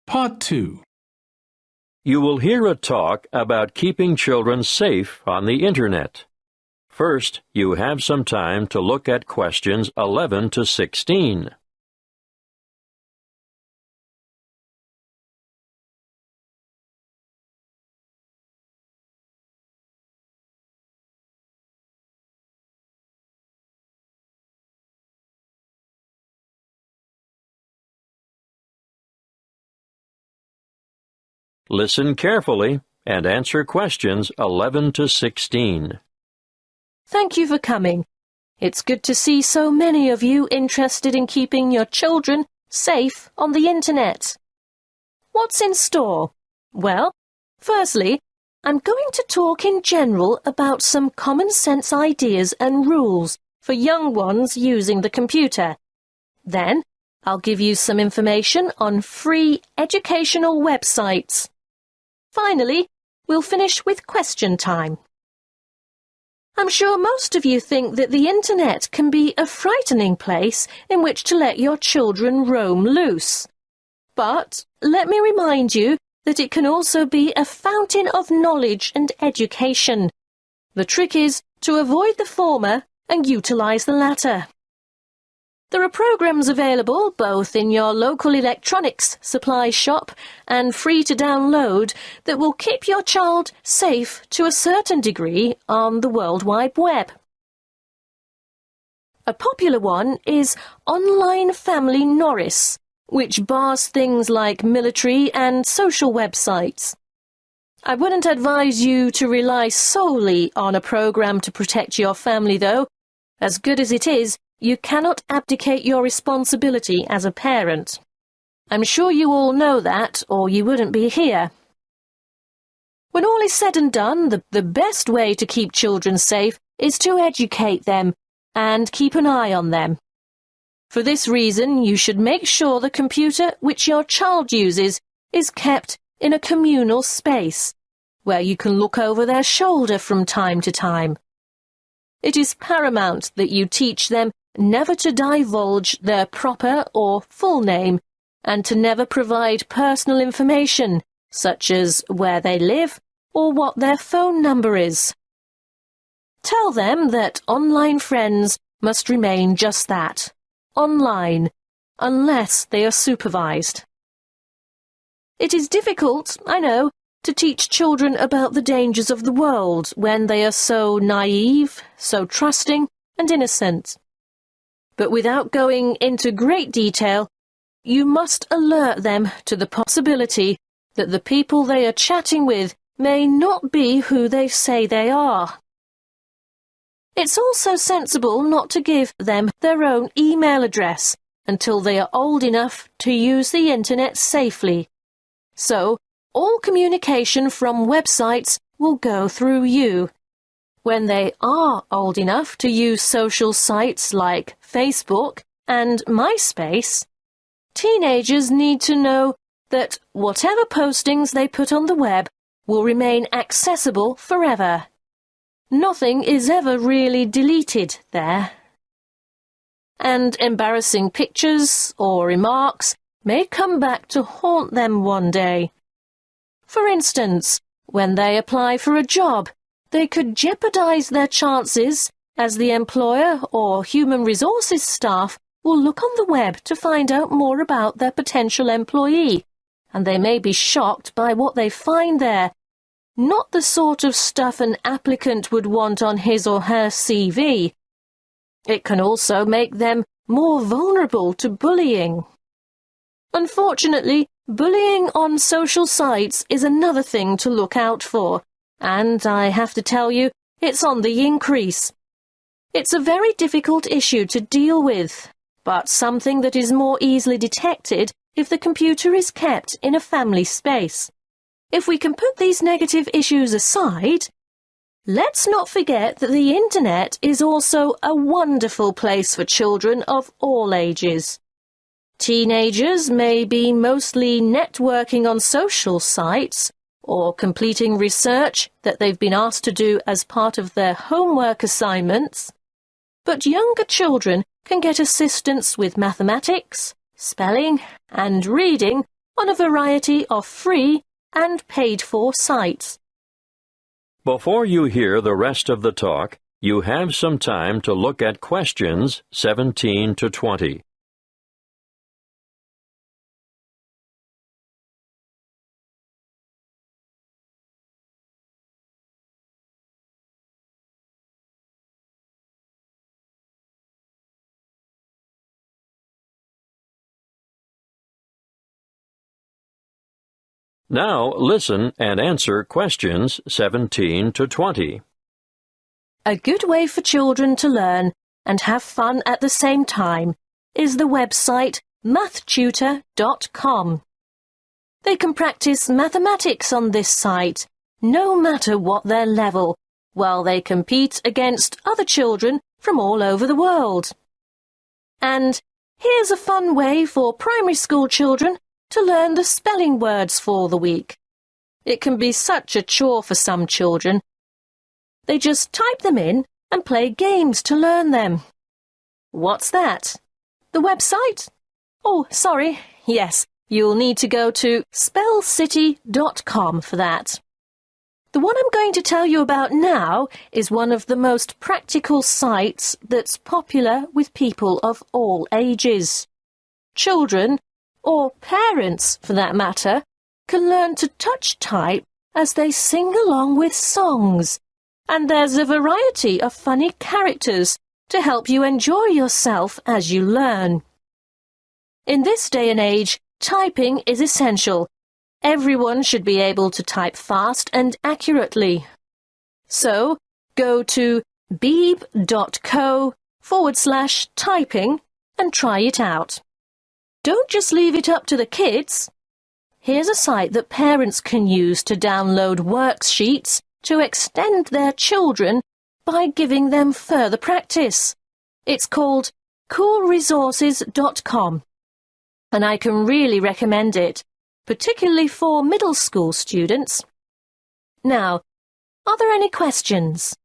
Part 2. You will hear a talk about keeping children safe on the Internet. First, you have some time to look at questions 11 to 16. Listen carefully and answer questions 11 to 16. Thank you for coming. It's good to see so many of you interested in keeping your children safe on the Internet. What's in store? Well, firstly, I'm going to talk in general about some common sense ideas and rules for young ones using the computer. Then, I'll give you some information on free educational websites. Finally, we'll finish with question time. I'm sure most of you think that the Internet can be a frightening place in which to let your children roam loose. But let me remind you that it can also be a fountain of knowledge and education. The trick is to avoid the former and utilize the latter. There are programs available both in your local electronics supply shop and free to download that will keep your child safe to a certain degree on the World Wide Web. A popular one is Online Family Norris, which bars things like military and social websites. I wouldn't advise you to rely solely on a program to protect your family, though. As good as it is, you cannot abdicate your responsibility as a parent. I'm sure you all know that, or you wouldn't be here. When all is said and done, the best way to keep children safe is to educate them and keep an eye on them. For this reason, you should make sure the computer which your child uses is kept in a communal space, where you can look over their shoulder from time to time. It is paramount that you teach them never to divulge their proper or full name, and to never provide personal information, such as where they live or what their phone number is. Tell them that online friends must remain just that, online, unless they are supervised. It is difficult, I know, to teach children about the dangers of the world when they are so naive, so trusting and innocent. But without going into great detail, you must alert them to the possibility that the people they are chatting with may not be who they say they are. It's also sensible not to give them their own email address until they are old enough to use the Internet safely. So, all communication from websites will go through you. When they are old enough to use social sites like Facebook and MySpace, teenagers need to know that whatever postings they put on the web will remain accessible forever. Nothing is ever really deleted there. And embarrassing pictures or remarks may come back to haunt them one day. For instance, when they apply for a job, they could jeopardize their chances, as the employer or human resources staff will look on the web to find out more about their potential employee, and they may be shocked by what they find there, not the sort of stuff an applicant would want on his or her CV. It can also make them more vulnerable to bullying. Unfortunately, bullying on social sites is another thing to look out for, and I have to tell you, it's on the increase. It's a very difficult issue to deal with, but something that is more easily detected if the computer is kept in a family space. If we can put these negative issues aside, let's not forget that the Internet is also a wonderful place for children of all ages. Teenagers may be mostly networking on social sites or completing research that they've been asked to do as part of their homework assignments, but younger children can get assistance with mathematics, spelling, and reading on a variety of free and paid-for sites. Before you hear the rest of the talk, you have some time to look at questions 17 to 20. Now listen and answer questions 17 to 20. A good way for children to learn and have fun at the same time is the website mathtutor.com. They can practice mathematics on this site, no matter what their level, while they compete against other children from all over the world. And here's a fun way for primary school children to learn the spelling words for the week. It can be such a chore for some children. They just type them in and play games to learn them. What's that? The website? Oh, sorry. Yes, you'll need to go to spellcity.com for that. The one I'm going to tell you about now is one of the most practical sites that's popular with people of all ages. Children, or parents for that matter, can learn to touch type as they sing along with songs. And there's a variety of funny characters to help you enjoy yourself as you learn. In this day and age, typing is essential. Everyone should be able to type fast and accurately. So, go to beeb.co/typing and try it out. Don't just leave it up to the kids. Here's a site that parents can use to download worksheets to extend their children by giving them further practice. It's called coolresources.com, and I can really recommend it, particularly for middle school students. Now, are there any questions?